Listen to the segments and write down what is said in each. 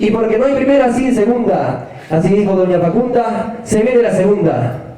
Y porque no hay primera sin segunda. Así dijo doña Facunda, se viene la segunda.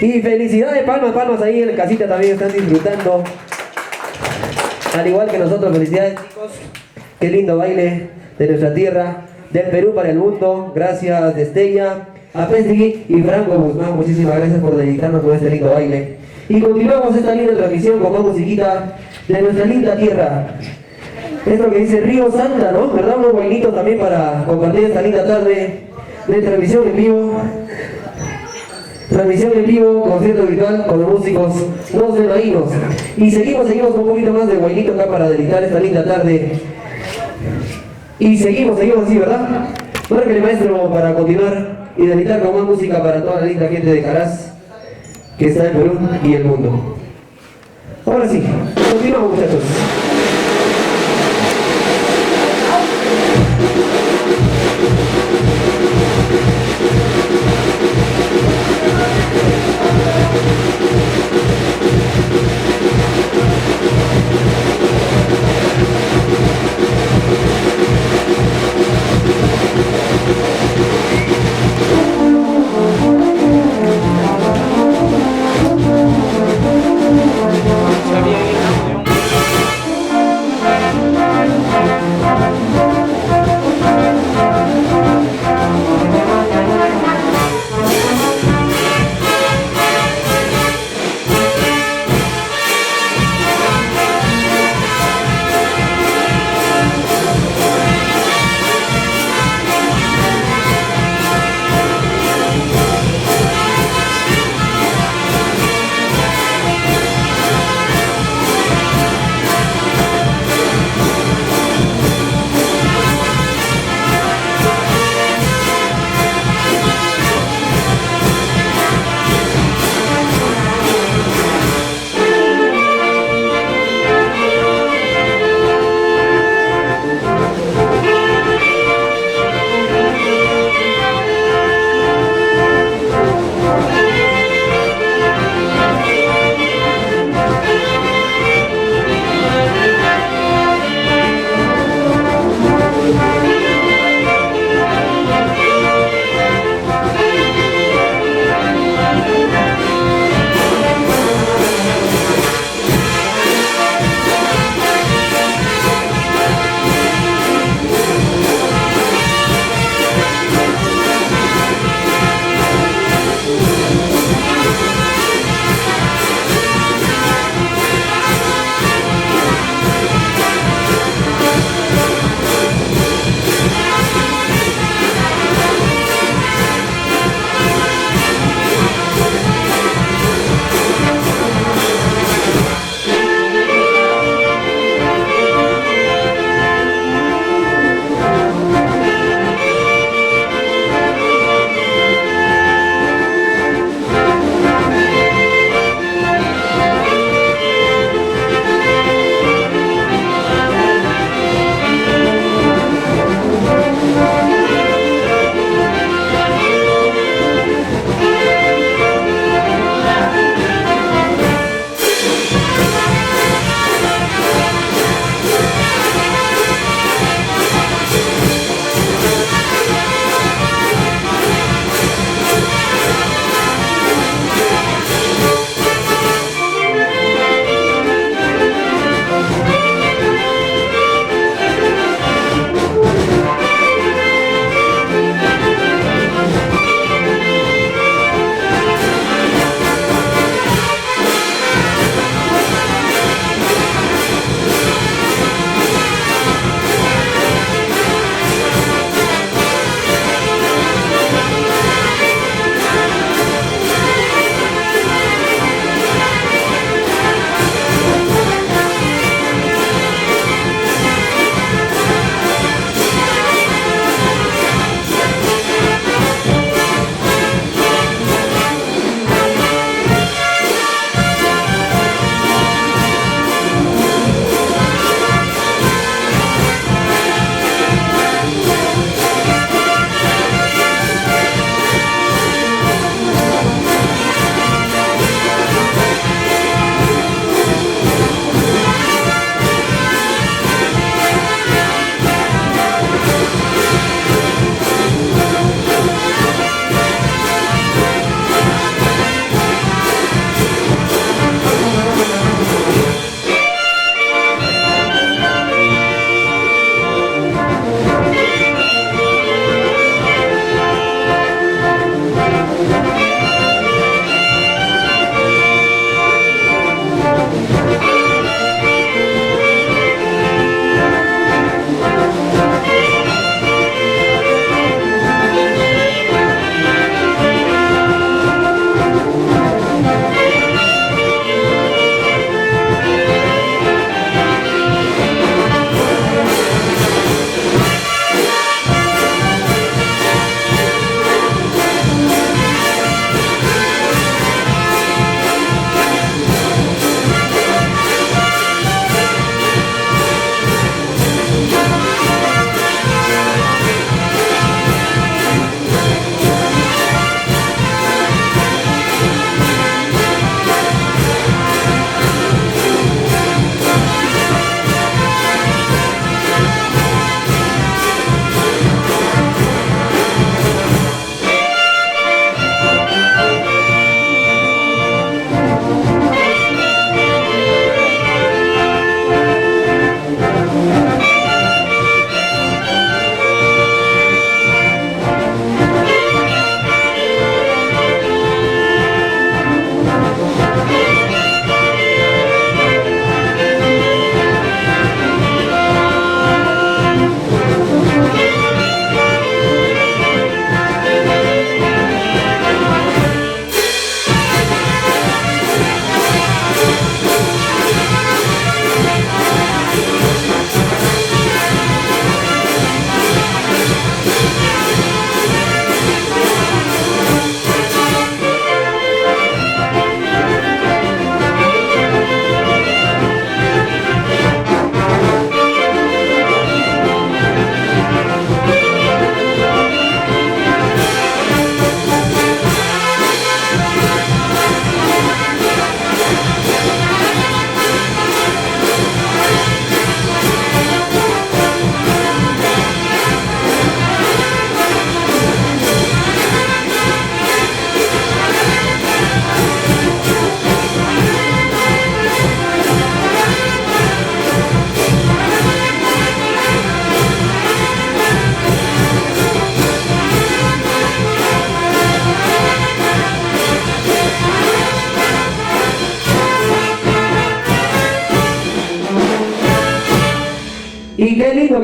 Y felicidades, palmas, palmas ahí en la casita también están disfrutando. Al igual que nosotros, felicidades chicos. Qué lindo baile de nuestra tierra, del Perú para el mundo. Gracias Estella, a Pestigui y Franco Guzmán. Muchísimas gracias por dedicarnos con este lindo baile. Y continuamos esta linda transmisión con más musiquita de nuestra linda tierra. Es lo que dice Río Santa, ¿no? ¿Verdad? Unos bailitos también para compartir esta linda tarde de transmisión en vivo. Transmisión en vivo, concierto virtual con los músicos Los Demaínos. Y seguimos con un poquito más de guainito acá para dedicar esta linda tarde. Y seguimos así, ¿verdad? Márquele maestro para continuar y dedicar con más música para toda la linda gente de Caraz que está en Perú y el mundo. Ahora sí, continuamos muchachos.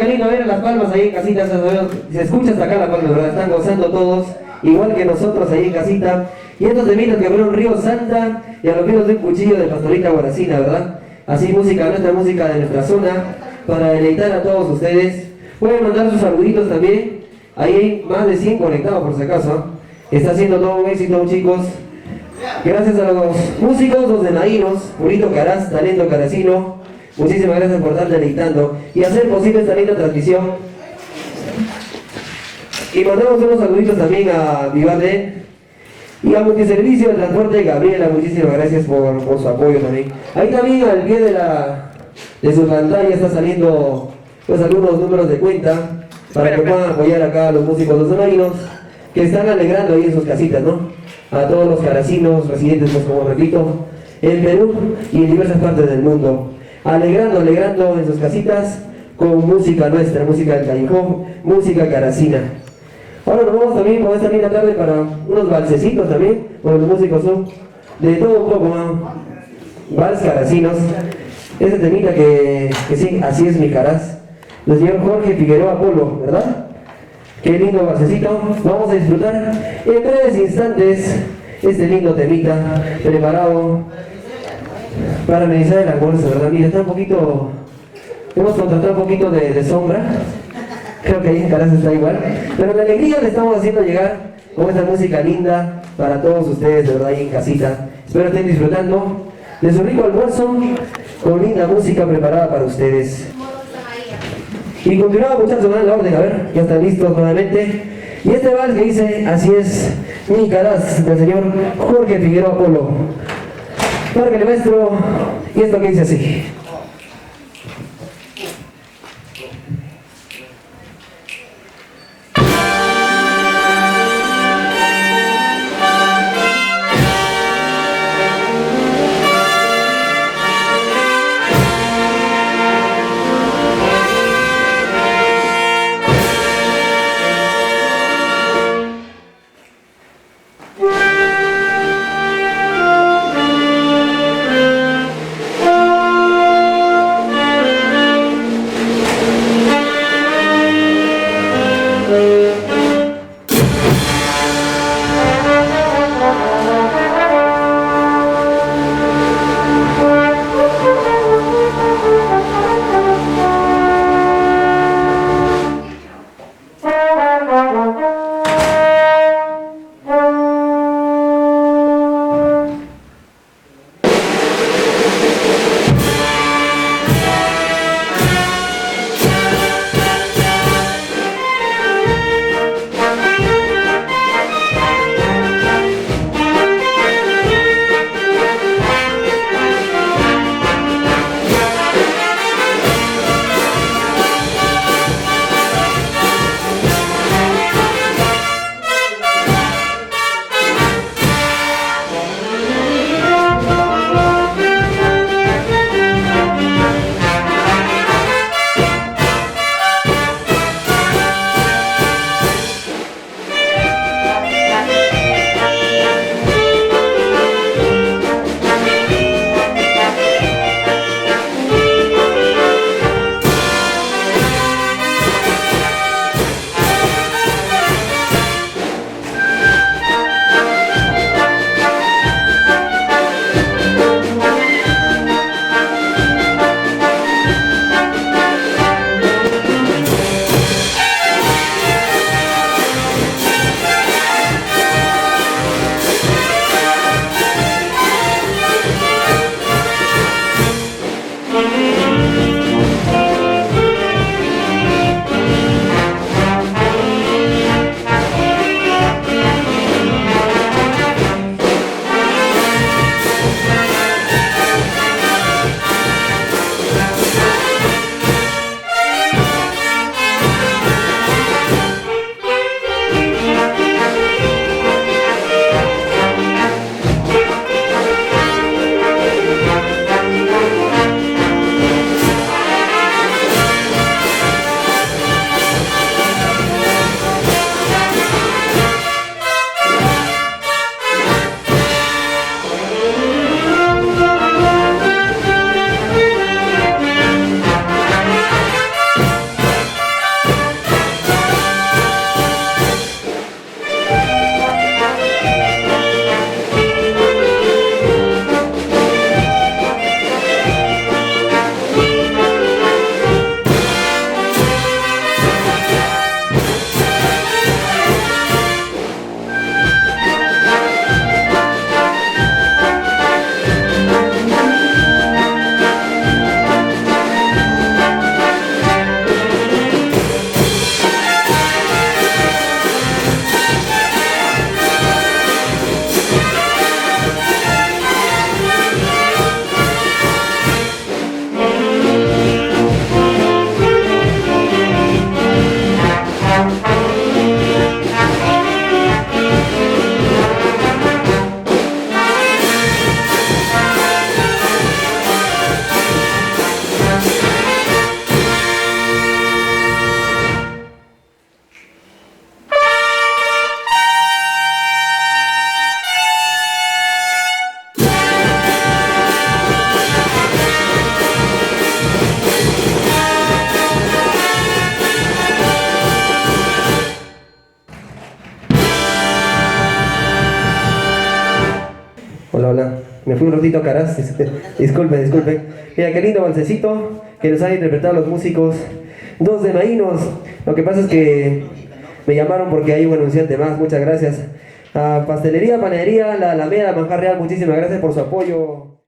qué lindo ver las palmas ahí en casita. Se escucha hasta acá la palma, ¿verdad? Están gozando todos, igual que nosotros ahí en casita. Y estos temitas que fueron Río Santa y a los filos de un cuchillo de Pastorita Guaracina, ¿verdad? Así nuestra música de nuestra zona, para deleitar a todos ustedes. Pueden mandar sus saluditos también. Ahí hay más de 100 conectados por si acaso. Está haciendo todo un éxito, chicos. Gracias a los músicos, los denainos, Purito Caraz, Talento Caracino. Muchísimas gracias por estar deleitando y hacer posible esta linda transmisión. Y mandamos unos saluditos también a Vivarde y a Multiservicio de Transporte Gabriela. Muchísimas gracias por su apoyo también. Ahí también al pie de su pantalla está saliendo pues algunos números de cuenta para que puedan apoyar acá a los músicos, los denainos, que están alegrando ahí en sus casitas, ¿no? A todos los caracinos residentes, pues como repito, en Perú y en diversas partes del mundo. Alegrando en sus casitas con música nuestra, música del callejón, música caracina. Ahora nos vamos también con esta linda tarde para unos valsecitos también, porque los músicos son de todo un poco, ¿no? Vals caracinos. Ese temita que sí, así es mi caraz. El señor Jorge Figueroa Polo, ¿verdad? Qué lindo valsecito. Vamos a disfrutar en breves instantes este lindo temita preparado para amenizar el almuerzo, ¿verdad? Mira, está un poquito... Hemos contratado un poquito de sombra. Creo que ahí en Caraz está igual. Pero la alegría le estamos haciendo llegar con esta música linda para todos ustedes, de verdad, ahí en casita. Espero estén disfrutando de su rico almuerzo con linda música preparada para ustedes. Y continuamos, muchachos, van en la orden, a ver, ya están listos nuevamente. Y este vals que dice, así es, mi Caraz, del señor Jorge Figueroa Polo. Márquele, maestro, y esto que dice así. Yeah. hola. Me fui un ratito a Caraz. Disculpen. Mira, qué lindo balsecito que nos han interpretado los músicos. Dos de Maínos. Lo que pasa es que me llamaron porque hay un anunciante más. Muchas gracias. A Pastelería, Panadería, La Alameda, Manjar Real, muchísimas gracias por su apoyo.